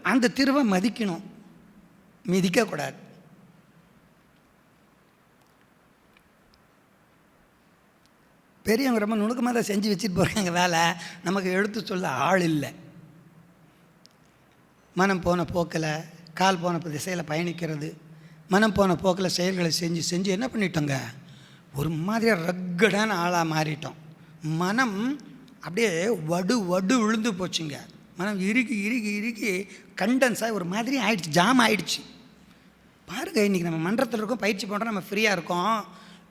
அந்த திருவை மதிக்கணும், மிதிக்கக்கூடாது. பெரியவங்க ரொம்ப நுணுக்கமாக தான் செஞ்சு வச்சுட்டு போகிறாங்க வேலை. நமக்கு எடுத்து சொல்ல ஆள் இல்லை. மனம் போன போக்கில், கால் போன திசையில் பயணிக்கிறது, மனம் போன போக்கில் செயல்களை செஞ்சு செஞ்சு என்ன பண்ணிட்டோங்க? ஒரு மாதிரியாக ரக்கடான ஆளாக மாறிட்டோம். மனம் அப்படியே வடு விழுந்து போச்சுங்க. மனம் இறுக்கி இறுக்கி இறுக்கி கண்டன்ஸாக ஒரு மாதிரி ஆயிடுச்சு, ஜாம் ஆகிடுச்சு. பாருங்கள், இன்றைக்கி நம்ம மன்றத்தில் இருக்கோம், பயிற்சி பண்ணுறோம், நம்ம ஃப்ரீயாக இருக்கோம்.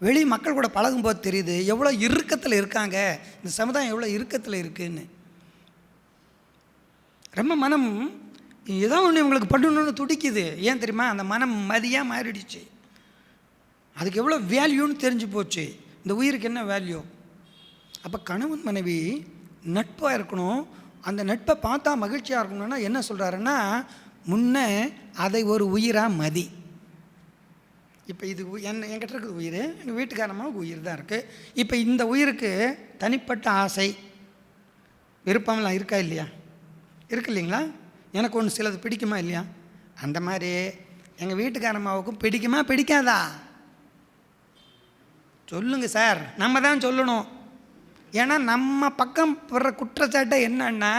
வெளி மக்கள் கூட பழகும்போது தெரியுது எவ்வளோ இறுக்கத்தில் இருக்காங்க, இந்த சமுதாயம் எவ்வளோ இறுக்கத்தில் இருக்குதுன்னு. ரொம்ப மனம் ஏதோ ஒன்று இவங்களுக்கு பண்ணணுன்னு துடிக்குது. ஏன் தெரியுமா? அந்த மனம் மதியாக மாறிடுச்சு. அதுக்கு எவ்வளோ வேல்யூன்னு தெரிஞ்சு போச்சு. இந்த உயிருக்கு என்ன வேல்யூ? அப்போ கணவன் மனைவி நட்பாக இருக்கணும். அந்த நட்பை பார்த்தா மகிழ்ச்சியாக இருக்கணும்னா என்ன சொல்கிறாருன்னா, முன்னே அதை ஒரு உயிராக மதி. இப்போ இது என்கிட்ட இருக்குது உயிர், எங்கள் வீட்டுக்காரமாக உயிர் தான் இருக்குது. இப்போ இந்த உயிருக்கு தனிப்பட்ட ஆசை விருப்பம்லாம் இருக்கா இல்லையா? இருக்கு இல்லைங்களா? எனக்கு ஒன்று சிலது பிடிக்குமா இல்லையா? அந்த மாதிரி எங்கள் வீட்டுக்காரம்மாவுக்கும் பிடிக்குமா பிடிக்காதா? சொல்லுங்கள் சார். நம்ம தான் சொல்லணும். ஏன்னா நம்ம பக்கம் வர்ற குற்றச்சாட்டை என்னன்னா,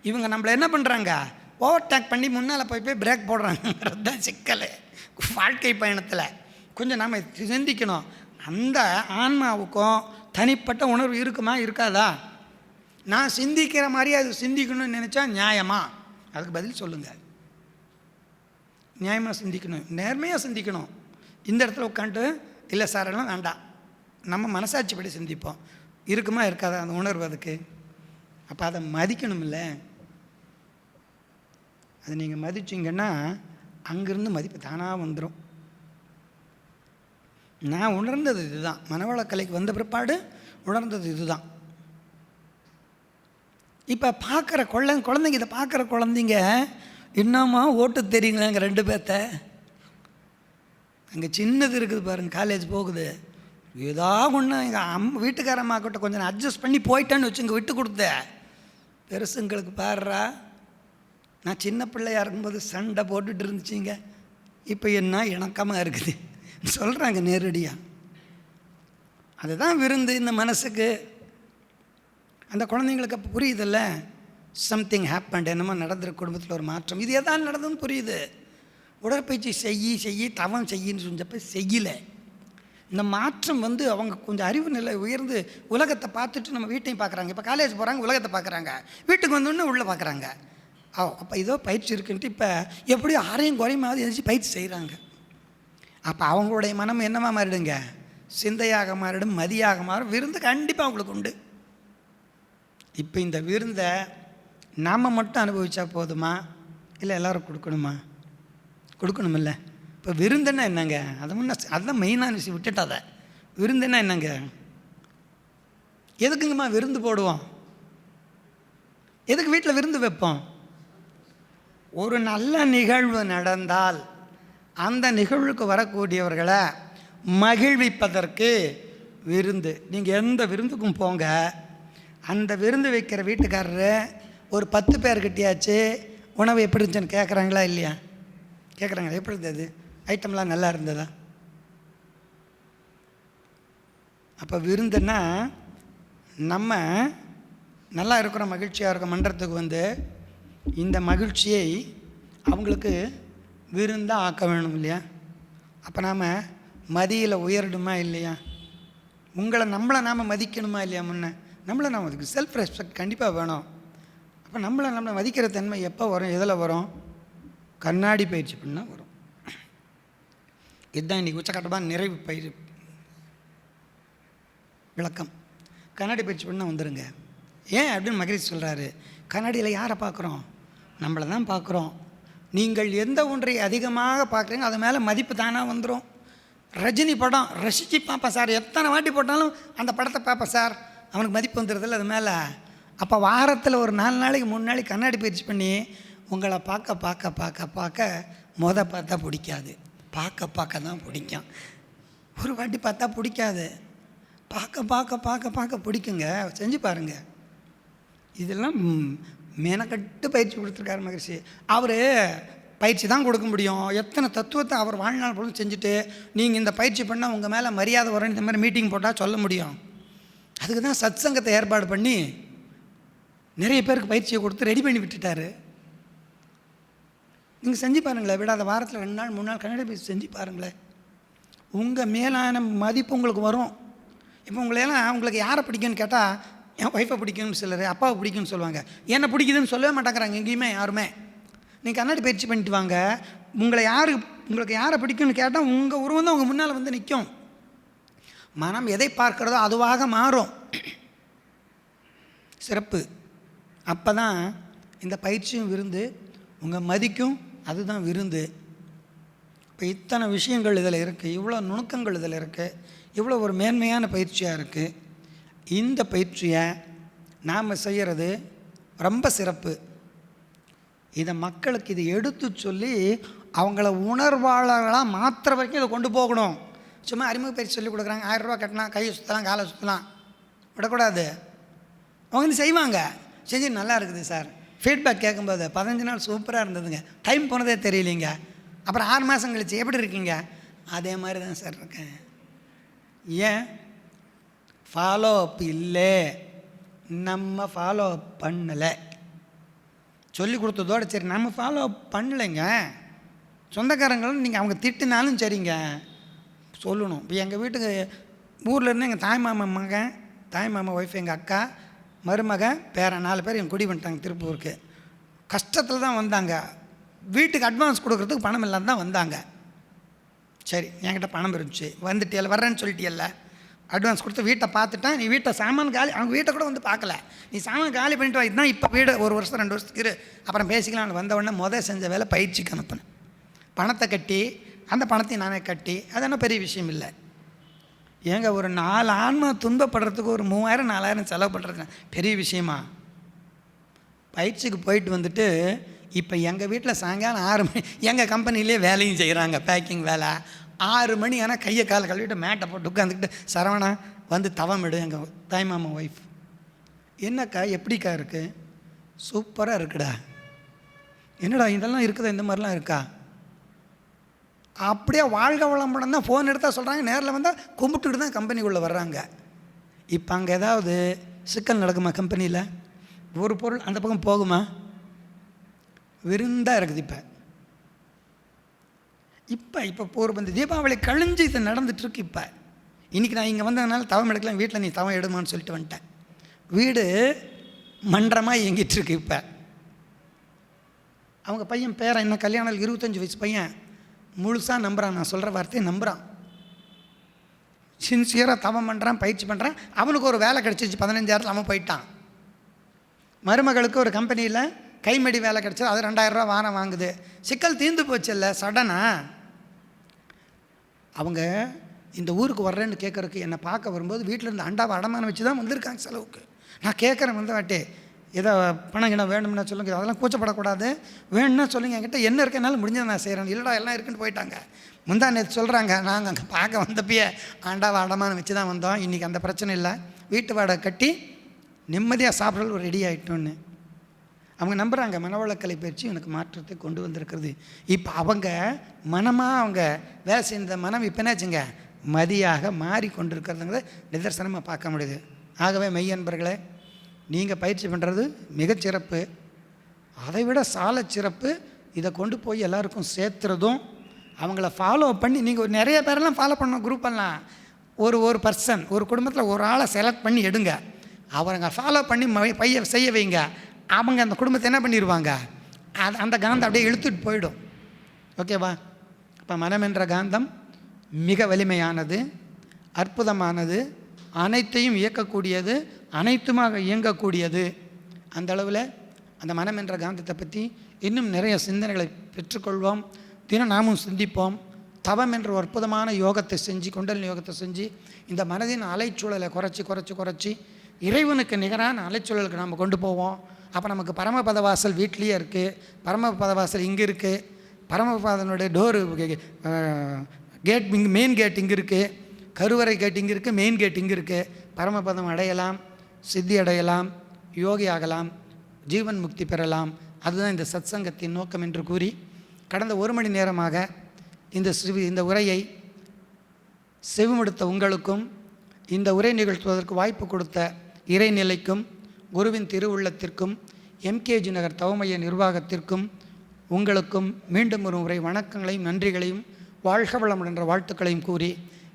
இவங்க நம்மளை என்ன பண்ணுறாங்க? ஓவர்டேக் பண்ணி முன்னால் போய் பிரேக் போடுறாங்கிறது தான் சிக்கல். வாழ்க்கை பயணத்தில் கொஞ்சம் நம்ம சிந்திக்கணும். அந்த ஆன்மாவுக்கும் தனிப்பட்ட உணர்வு இருக்குமா இருக்காதா? நான் சிந்திக்கிற மாதிரி அது சிந்திக்கணும்னு நினச்சா நியாயமா? அதுக்கு பதில் சொல்லுங்கள். நியாயமாக சிந்திக்கணும், நேர்மையாக சிந்திக்கணும். இந்த இடத்துல உட்காந்துட்டு இல்லை சார் எல்லாம் வேண்டாம், நம்ம மனசாட்சிப்படி சிந்திப்போம். இருக்குமா இருக்காதா அந்த உணர்வு? அதுக்கு அப்போ அதை மதிக்கணும். இல்லை, அதை நீங்கள் மதிச்சிங்கன்னா அங்கேருந்து மதிப்பு தானாக வந்துடும். நான் உணர்ந்தது இதுதான். மனவளக்கலைக்கு வந்த பிற்பாடு உணர்ந்தது இதுதான். இப்போ பார்க்குற குழந்தைங்க, இதை பார்க்குற குழந்தைங்க இன்னமா ஓட்டு தெரியுங்களாங்க 2 பேர்த்த. அங்கே சின்னது இருக்குது பாருங்கள், காலேஜ் போகுது, ஏதாவது ஒன்று எங்கள் வீட்டுக்காரம்மாக்கிட்ட கொஞ்சம் அட்ஜஸ்ட் பண்ணி போயிட்டேன்னு வச்சுங்க, விட்டு கொடுத்த பெருசுங்களுக்கு பாடுறா. நான் சின்ன பிள்ளையாக இருக்கும்போது சண்டை போட்டுட்டு இருந்துச்சிங்க, இப்போ என்ன இணக்கமாக இருக்குது சொல்கிறாங்க நேரடியாக. அதுதான் விருந்து இந்த மனசுக்கு. அந்த குழந்தைங்களுக்கு அப்போ புரியுதில்ல, சம்திங் ஹேப்பன்ட், என்னமோ நடந்துருக்கு, குடும்பத்தில் ஒரு மாற்றம். இது எதாவது நடந்ததுன்னு புரியுது. உடற்பயிற்சி செய்யி தவம் செய்யின்னு சொன்னப்போ செய்யலை. இந்த மாற்றம் வந்து அவங்க கொஞ்சம் அறிவு நிலை உயர்ந்து உலகத்தை பார்த்துட்டு நம்ம வீட்டையும் பார்க்குறாங்க. இப்போ காலேஜ் போகிறாங்க, உலகத்தை பார்க்குறாங்க, வீட்டுக்கு வந்தோடனே உள்ளே பார்க்குறாங்க. அப்போ ஏதோ பயிற்சி இருக்குன்ட்டு இப்போ எப்படியும் அரையும் குறையுமாவது எதிர்த்து பயிற்சி செய்கிறாங்க. அப்போ அவங்களுடைய மனம் என்னவா மாறிடுங்க, சிந்தையாக மாறிடும், மதியாக மாறும். விருந்து கண்டிப்பாக அவங்களுக்கு உண்டு. இப்போ இந்த விருந்தை நாம் மட்டும் அனுபவித்தா போதுமா, இல்லை எல்லோரும் கொடுக்கணுமில்ல. இப்போ விருந்துன்னா என்னங்க, அதை அதுதான் மெயினான விஷயம். விட்டுட்டு அதை விருந்துன்னா என்னங்க, எதுக்குங்கம்மா விருந்து போடுவோம், எதுக்கு வீட்டில் விருந்து வைப்போம்? ஒரு நல்ல நிகழ்வு நடந்தால் அந்த நிகழ்வுக்கு வரக்கூடியவர்களை மகிழ்விப்பதற்கு விருந்து. நீங்கள் எந்த விருந்துக்கும் போங்க, அந்த விருந்து வைக்கிற வீட்டுக்காரரு ஒரு 10 பேர்கிட்டயாச்சு உணவு எப்படி இருந்துச்சுன்னு கேட்குறாங்களா இல்லையா? கேட்குறாங்க, எப்படி இருந்தது, ஐட்டம்லாம் நல்லா இருந்ததா? அப்போ விருந்துன்னா நம்ம நல்லா இருக்கிற மகிழ்ச்சியாக இருக்க மன்றத்துக்கு வந்து இந்த மகிழ்ச்சியை அவங்களுக்கு விருந்தாக ஆக்க வேணும் இல்லையா? அப்போ நாம் மதியில் உயரணுமா இல்லையா? நம்மளை நாம் மதிக்கணுமா இல்லையா? நம்மளை நாம் அதுக்கு செல்ஃப் ரெஸ்பெக்ட் கண்டிப்பாக வேணும். அப்போ நம்மளை மதிக்கிற தன்மை எப்போ வரும், எதில் வரும்? கண்ணாடி பயிற்சி பண்ணால் வரும். இதுதான் இன்றைக்கி உச்சக்கட்டமாக நிறைவு பயிற்சி விளக்கம். கண்ணாடி பயிற்சி பண்ணால் வந்துடுங்க. ஏன் அப்படின்னு மகரிஷி சொல்கிறாரு, கண்ணாடியில் யாரை பார்க்குறோம்? நம்மளை தான் பார்க்குறோம். நீங்கள் எந்த ஒன்றை அதிகமாக பார்க்குறீங்க அது மேலே மதிப்பு தானாக வந்துடும். ரஜினி படம் ரசித்து பார்ப்பேன் சார், எத்தனை வாட்டி போட்டாலும் அந்த படத்தை பார்ப்பேன் சார், அவனுக்கு மதிப்பு வந்துடுறதில்ல அது மேலே. அப்போ வாரத்தில் ஒரு 4 நாளைக்கு 3 நாளைக்கு கண்ணாடி பயிற்சி பண்ணி உங்களை பார்க்க பார்க்க பார்க்க பார்க்க பார்த்தா பிடிக்காது, பார்க்க தான் பிடிக்கும். ஒரு வாட்டி பார்த்தா பிடிக்காது, பார்க்க பார்க்க பார்க்க பார்க்க பிடிக்குங்க. செஞ்சு பாருங்கள். இதெல்லாம் மெனக்கட்டு பயிற்சி கொடுத்துருக்காரு மகரிஷி. அவர் பயிற்சி தான் கொடுக்க முடியும். எத்தனை தத்துவத்தை அவர் வாழ்நாள் பொழுது செஞ்சுட்டு நீங்கள் இந்த பயிற்சி பண்ணால் உங்கள் மேலே மரியாதை வரும், இந்த மாதிரி மீட்டிங் போட்டால் சொல்ல முடியும். அதுக்கு தான் சத் சங்கத்தை ஏற்பாடு பண்ணி நிறைய பேருக்கு பயிற்சியை கொடுத்து ரெடி பண்ணி விட்டுட்டார். நீங்கள் செஞ்சு பாருங்களேன், விடாத வாரத்தில் 2 நாள் 3 நாள் கன்னட பயிற்சி செஞ்சு பாருங்களேன், உங்கள் மேலான மதிப்பு உங்களுக்கு வரும். இப்போ உங்களுக்கு யாரை பிடிக்குன்னு கேட்டால் என் ஒய்ஃபை பிடிக்கும்னு சிலர், அப்பாவை பிடிக்கும்னு சொல்லுவாங்க. என்ன பிடிக்குதுன்னு சொல்லவே மாட்டேங்கிறாங்க எங்கேயுமே யாருமே. நீங்கள் கண்ணாடி பயிற்சி பண்ணிட்டு வாங்க, உங்களுக்கு யாரை பிடிக்கும்னு கேட்டால் உங்கள் உருவம் தான் உங்கள் முன்னால் வந்து நிற்கும். மனம் எதை பார்க்கிறதோ அதுவாக மாறும். சிறப்பு. அப்போ தான் இந்த பயிற்சியும் விருந்து, உங்கள் மதிக்கும் அதுதான் விருந்து. இப்போ இத்தனை விஷயங்கள் இதில் இருக்குது, இவ்வளோ நுணுக்கங்கள் இதில் இருக்குது, இவ்வளோ ஒரு மேன்மையான பயிற்சியாக இருக்குது. இந்த பயிற்சியை நாம் செய்கிறது ரொம்ப சிறப்பு. இதை மக்களுக்கு இது எடுத்து சொல்லி அவங்கள உணர்வாளர்களாக மாத்திர வரைக்கும் இதை கொண்டு போகணும். சும்மா அறிமுக பயிற்சி சொல்லி கொடுக்குறாங்க, 1000 ரூபா கட்டினா கையை சுற்றலாம் காலை சுற்றலாம், விடக்கூடாது. அவங்க வந்து செய்வாங்க, செஞ்சு நல்லா இருக்குது சார், ஃபீட்பேக் கேட்கும்போது 15 நாள் சூப்பராக இருந்ததுங்க, டைம் போனதே தெரியலிங்க, அப்புறம் 6 மாதம் கழிச்சு எப்படி இருக்கீங்க, அதே மாதிரி தான் சார் இருக்கேன். ஏன் ஃபாலோ அப் இல்லை, நம்ம ஃபாலோ அப் பண்ணலை. சொல்லி கொடுத்ததோட சரி நம்ம ஃபாலோ அப் பண்ணலைங்க. சொந்தக்காரங்களும் நீங்கள் அவங்க திட்டினாலும் சரிங்க சொல்லணும். இப்போ எங்கள் வீட்டுக்கு ஊர்லேருந்து எங்கள் தாய் மாமா ஒய்ஃப், எங்கள் அக்கா மருமகன் பேரன் 4 பேர் எங்கள் குடி பண்ணிட்டாங்க திருப்பூருக்கு. கஷ்டத்தில் தான் வந்தாங்க, வீட்டுக்கு அட்வான்ஸ் கொடுக்குறதுக்கு பணம் இல்லாமல் தான் வந்தாங்க. சரி என்கிட்ட பணம் இருந்துச்சு, வந்துட்டியல்ல வர்றேன்னு சொல்லிட்டியல்ல, அட்வான்ஸ் கொடுத்து வீட்டை பார்த்துட்டேன், நீ வீட்டை சாமான் காலி, அவங்க வீட்டை கூட வந்து பார்க்கல, நீ சாமான் காலி பண்ணிட்டு வா, இதுதான் இப்போ வீடு 1 வருஷம் 2 வருஷத்துக்கு இரு அப்புறம் பேசிக்கலாம். வந்த உடனே செஞ்ச வேலை பயிற்சிக்கு அனுப்பினேன். பணத்தை கட்டி அந்த பணத்தையும் நானே கட்டி, அது என்ன பெரிய விஷயம் இல்லை. ஏங்க ஒரு 4 ஆன்மா துன்பப்படுறதுக்கு ஒரு 3000 4000 செலவு பண்ணுறதுக்கு பெரிய விஷயமா? பயிற்சிக்கு போயிட்டு வந்துட்டு இப்போ எங்கள் வீட்டில் சாயங்காலம் 6 மணி எங்கள் கம்பெனிலே வேலையும் செய்கிறாங்க, பேக்கிங் வேலை. 6 மணி ஆனால் கையை காலை கழுவிட்டு மேட்டை போட்டு உட்காந்துக்கிட்டு, சரவணா வந்து தவம் எடு. எங்கள் தாய்மாமா ஒய்ஃப், என்னக்கா எப்படிக்கா இருக்குது? சூப்பராக இருக்குடா. என்னடா இதெல்லாம் இருக்குதா, இந்த மாதிரிலாம் இருக்கா? அப்படியே வாழ்க வளமுடன் தான் ஃபோன் எடுத்தால் சொல்கிறாங்க. நேரில் வந்தால் கும்பிட்டுக்கிட்டு தான் கம்பெனிக்குள்ளே வர்றாங்க. இப்போ அங்கே ஏதாவது சிக்கல் நடக்குமா கம்பெனியில்? ஒரு பொருள் அந்த பக்கம் போகுமா? விருந்தாக இருக்குது. இப்போ ஒரு இந்த தீபாவளி கழிஞ்சு இது நடந்துகிட்ருக்கு. இப்போ இன்றைக்கி நான் இங்கே வந்ததுனால தவம் எடுக்கலாம், வீட்டில் நீ தவம் எடுமான்னு சொல்லிட்டு வந்துட்டேன். வீடு மன்றமாக இயங்கிட்டுருக்கு. இப்போ அவங்க பையன் பேரன் இன்னும் கல்யாணம் 25 வயசு பையன் முழுசாக நம்புகிறான். நான் சொல்கிற வார்த்தையை நம்புகிறான். சின்சியராக தவம் பண்ணுறான், பயிற்சி பண்ணுறான். அவனுக்கு ஒரு வேலை கிடச்சிச்சு 15,000 அவன் போயிட்டான். மருமகளுக்கு ஒரு கம்பெனியில் கைமடி வேலை கிடச்சது, அது 2,000 ரூபா வாரம் வாங்குது. சிக்கல் தீர்ந்து போச்சு. இல்லை சடனா அவங்க இந்த ஊருக்கு வர்றேன்னு கேட்குறதுக்கு என்னை பார்க்க வரும்போது வீட்டில் இருந்து அண்டாவை அடமானம் வச்சு தான் வந்திருக்காங்க செலவுக்கு. நான் கேட்குறேன், வந்து வாட்டே ஏதோ பணம் கிணம் வேணும்னா சொல்லுங்கள், அதெல்லாம் கூச்சப்படக்கூடாது, வேணும்னா சொல்லுங்கள், என்கிட்ட என்ன இருக்கனாலும் முடிஞ்சதை நான் செய்கிறேன். இல்லைடா எல்லாம் இருக்குன்னு போயிட்டாங்க. முந்தா நேற்று சொல்கிறாங்க, நாங்கள் அங்கே பார்க்க வந்தப்பயே ஆண்டாவை அடமானம் வச்சு தான் வந்தோம், இன்றைக்கி அந்த பிரச்சனை இல்லை, வீட்டு வாடகை கட்டி நிம்மதியாக சாப்பிட்றது ரெடி ஆகிட்டோன்னு. அவங்க நம்புகிறாங்க மனவளக்கலை பயிற்சி எனக்கு மாற்றத்தை கொண்டு வந்திருக்கிறது. இப்போ அவங்க மனமாக அவங்க வேலை செய்த மனம் இப்போ என்னாச்சுங்க, மதியாக மாறி கொண்டிருக்கிறதுங்கிறத நிதர்சனமாக பார்க்க முடியுது. ஆகவே மெய்யன்பர்களே, நீங்கள் பயிற்சி பண்ணுறது மிகச்சிறப்பு. அதை விட சால சிறப்பு இதை கொண்டு போய் எல்லாருக்கும் சேர்த்துறதும், அவங்கள ஃபாலோ பண்ணி நீங்கள் நிறைய பேரெல்லாம் ஃபாலோ பண்ண குரூப்பெல்லாம் ஒரு பர்சன், ஒரு குடும்பத்தில் ஒரு ஆளை செலக்ட் பண்ணி எடுங்க, அவருங்க ஃபாலோ பண்ணி பைய செய்ய வைங்க. அவங்க அந்த குடும்பத்தை என்ன பண்ணிடுவாங்க, அந்த காந்தம் அப்படியே இழுத்துட்டு போயிடும். ஓகேவா? இப்போ மனம் என்ற காந்தம் மிக வலிமையானது, அற்புதமானது, அனைத்தையும் இயக்கக்கூடியது, அனைத்துமாக இயங்கக்கூடியது. அந்த அளவில் அந்த மனம் என்ற காந்தத்தை பற்றி இன்னும் நிறைய சிந்தனைகளை பெற்றுக்கொள்வோம். தினம் நாமும் சிந்திப்போம். தவம் என்ற ஒரு அற்புதமான யோகத்தை செஞ்சு, குண்டலினி யோகத்தை செஞ்சு இந்த மனதின் அலைச்சூழலை குறைச்சி இறைவனுக்கு நிகரான அலைச்சூழலுக்கு நம்ம கொண்டு போவோம். அப்போ நமக்கு பரமபதவாசல் வீட்லேயே இருக்குது, பரமபதவாசல் இங்கே இருக்குது, பரமபதனுடைய டோரு கேட் இங்கே, மெயின் கேட் இங்கே இருக்குது, கருவறை கேட் இங்கே இருக்குது, மெயின் கேட் இங்கே இருக்குது. பரமபதம் அடையலாம், சித்தி அடையலாம், யோகி ஆகலாம், ஜீவன் முக்தி பெறலாம். அதுதான் இந்த சத்சங்கத்தின் நோக்கம் என்று கூறி, கடந்த 1 மணி நேரமாக இந்த உரையை செவிமடுத்த உங்களுக்கும், இந்த உரை நிகழ்த்துவதற்கு வாய்ப்பு கொடுத்த இறைநிலைக்கும், குருவின் திருவுள்ளத்திற்கும், எம்கேஜி நகர் தவமைய நிர்வாகத்திற்கும், உங்களுக்கும் மீண்டும் ஒரு முறை வணக்கங்களையும் நன்றிகளையும் வாழ்க வளமுடன் என்ற வாழ்த்துக்களையும் கூறி,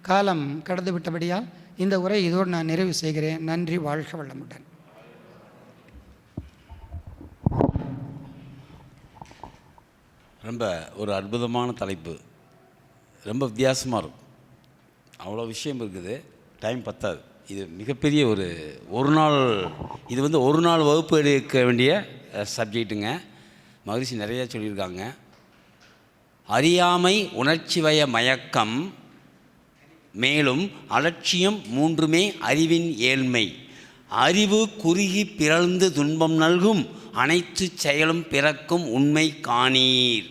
காலம் கடந்து விட்டபடியால் இந்த உரை இதோடு நான் நிறைவு செய்கிறேன். நன்றி. வாழ்க வளமுடன். ரொம்ப ஒரு அற்புதமான தலைப்பு, ரொம்ப வித்தியாசமாக இருக்கும். அவ்வளோ விஷயம் இருக்குது, டைம் பத்தாது. இது மிகப்பெரிய ஒரு நாள், இது வந்து ஒரு நாள் வகுப்பு எடுக்க வேண்டிய சப்ஜெக்ட்டுங்க. மகிழ்ச்சி நிறையா சொல்லியிருக்காங்க. அறியாமை, உணர்ச்சிவய மயக்கம், மேலும் அலட்சியம், மூன்றுமே அறிவின் ஏழ்மை. அறிவு குறுகி பிறழ்ந்து துன்பம் நல்கும், அனைத்து செயலும் பிறக்கும் உண்மை காணீர்.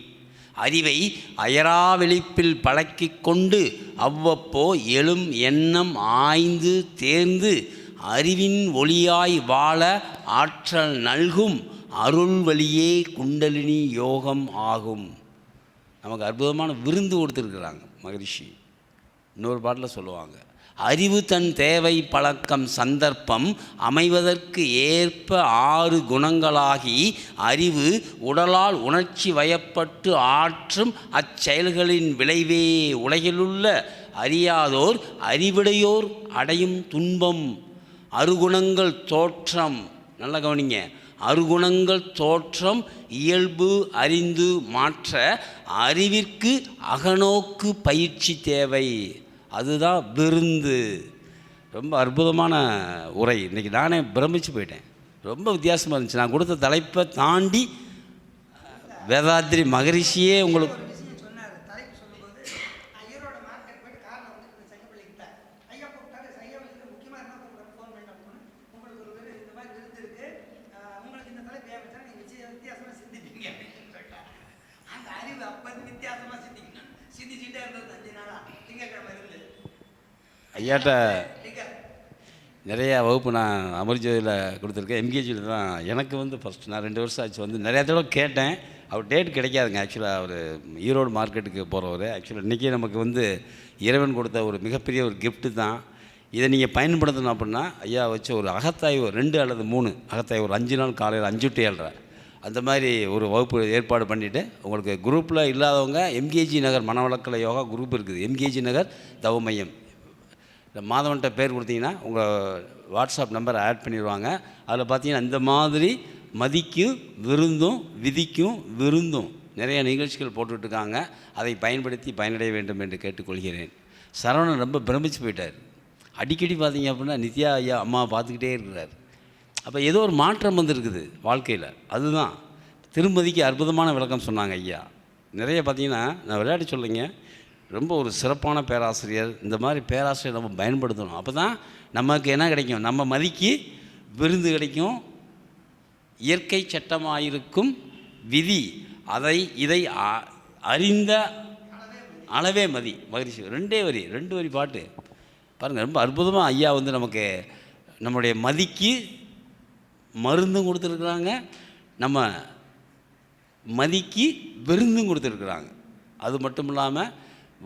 அறிவை அயரா விழிப்பில் பழக்கி கொண்டு அவ்வப்போ எழும் எண்ணம் ஆய்ந்து தேர்ந்து அறிவின் ஒளியாய் வாழ ஆற்றல் நல்கும் அருள் வழியே குண்டலினி யோகம் ஆகும். நமக்கு அற்புதமான விருந்து கொடுத்துருக்குறாங்க மகரிஷி. இன்னொரு பாட்டில் சொல்லுவாங்க, அறிவு தன் தேவை பழக்கம் சந்தர்ப்பம் அமைவதற்கு ஏற்ப 6 குணங்களாகி அறிவு உடலால் உணர்ச்சி வயப்பட்டு ஆற்றும் அச்செயல்களின் விளைவே உலகிலுள்ள அறியாதோர் அறிவுடையோர் அடையும் துன்பம். அருகுணங்கள் தோற்றம், நல்ல கவனிங்க, அருகுணங்கள் தோற்றம் இயல்பு அறிந்து மாற்ற அறிவிற்கு அகநோக்கு பயிற்சி தேவை. அதுதான் விருந்து. ரொம்ப அற்புதமான உரை. இன்றைக்கி நானே பிரமிச்சு போயிட்டேன். ரொம்ப வித்தியாசமாக இருந்துச்சு. நான் கொடுத்த தலைப்பை தாண்டி வேதாத்ரி மகரிஷியே உங்களுக்கு உங்களுக்கு இந்த தலைப்பு ஐயாட்ட நிறையா வகுப்பு நான் அமர்ஜோதியில் கொடுத்துருக்கேன். எம்கேஜியில் தான் எனக்கு வந்து ஃபஸ்ட்டு நான் 2 வருஷம் ஆச்சு வந்து நிறையா தடவை கேட்டேன். அவர் டேட் கிடைக்காதுங்க. ஆக்சுவலாக அவர் ஈரோடு மார்க்கெட்டுக்கு போகிறவர். ஆக்சுவலாக இன்றைக்கி நமக்கு வந்து இறைவன் கொடுத்த ஒரு மிகப்பெரிய ஒரு கிஃப்ட்டு தான். இதை நீங்கள் பயன்படுத்தணும் அப்படின்னா ஐயா வச்சு ஒரு அகத்தாய்வு 2 அல்லது 3 அகத்தாய்வு ஒரு 5 நாள் காலையில் 5 to 7:30 அந்த மாதிரி ஒரு வகுப்பு ஏற்பாடு பண்ணிவிட்டு உங்களுக்கு குரூப்பில் இல்லாதவங்க எம்கேஜி நகர் மனவளக்கலை யோகா குரூப் இருக்குது. எம்கேஜி நகர் தவ மையம். இந்த மாதவன்கிட்ட பேர் கொடுத்தீங்கன்னா உங்கள் வாட்ஸ்அப் நம்பரை ஆட் பண்ணிடுவாங்க. அதில் பார்த்தீங்கன்னா இந்த மாதிரி மதிக்கும் விருந்தும் விதிக்கும் விருந்தும் நிறைய நிகழ்ச்சிகள் போட்டுட்ருக்காங்க. அதை பயன்படுத்தி பயனடைய வேண்டும் என்று கேட்டுக்கொள்கிறேன். சரவணன் ரொம்ப பிரமிச்சு போயிட்டார். அடிக்கடி பார்த்தீங்க அப்படின்னா நித்யா ஐயா அம்மா பார்த்துக்கிட்டே இருக்கிறார். அப்போ ஏதோ ஒரு மாற்றம் வந்துருக்குது வாழ்க்கையில். அதுதான் திருமதிக்கு அற்புதமான விளக்கம் சொன்னாங்க ஐயா. நிறைய பார்த்தீங்கன்னா நான் விளையாட்டு சொல்லிங்க, ரொம்ப ஒரு சிறப்பான பேராசிரியர். இந்த மாதிரி பேராசிரியர் நம்ம பயன்படுத்தணும். அப்போ தான் நமக்கு என்ன கிடைக்கும், நம்ம மதிக்கு விருந்து கிடைக்கும். இயற்கை சட்டமாயிருக்கும் விதி அதை இதை அறிந்த அளவே மதி. மகிழ்ச்சி 2 வரி பாட்டு பாருங்கள். ரொம்ப அற்புதமாக ஐயா வந்து நமக்கு நம்முடைய மதிக்கு மருந்தும் கொடுத்துருக்குறாங்க, நம்ம மதிக்கு விருந்தும் கொடுத்துருக்குறாங்க. அது மட்டும் இல்லாமல்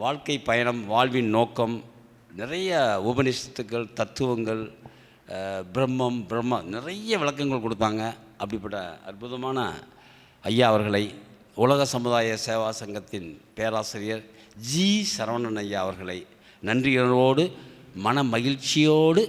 வாழ்க்கை பயணம், வாழ்வின் நோக்கம், நிறைய உபனிஷத்துக்கள், தத்துவங்கள், பிரம்மா நிறைய விளக்கங்கள் கொடுத்தாங்க. அப்படிப்பட்ட அற்புதமான ஐயா அவர்களை உலக சமுதாய சேவா சங்கத்தின் பேராசிரியர் ஜி. சரவணன் ஐயா அவர்களை நன்றிகளோடு மன மகிழ்ச்சியோடு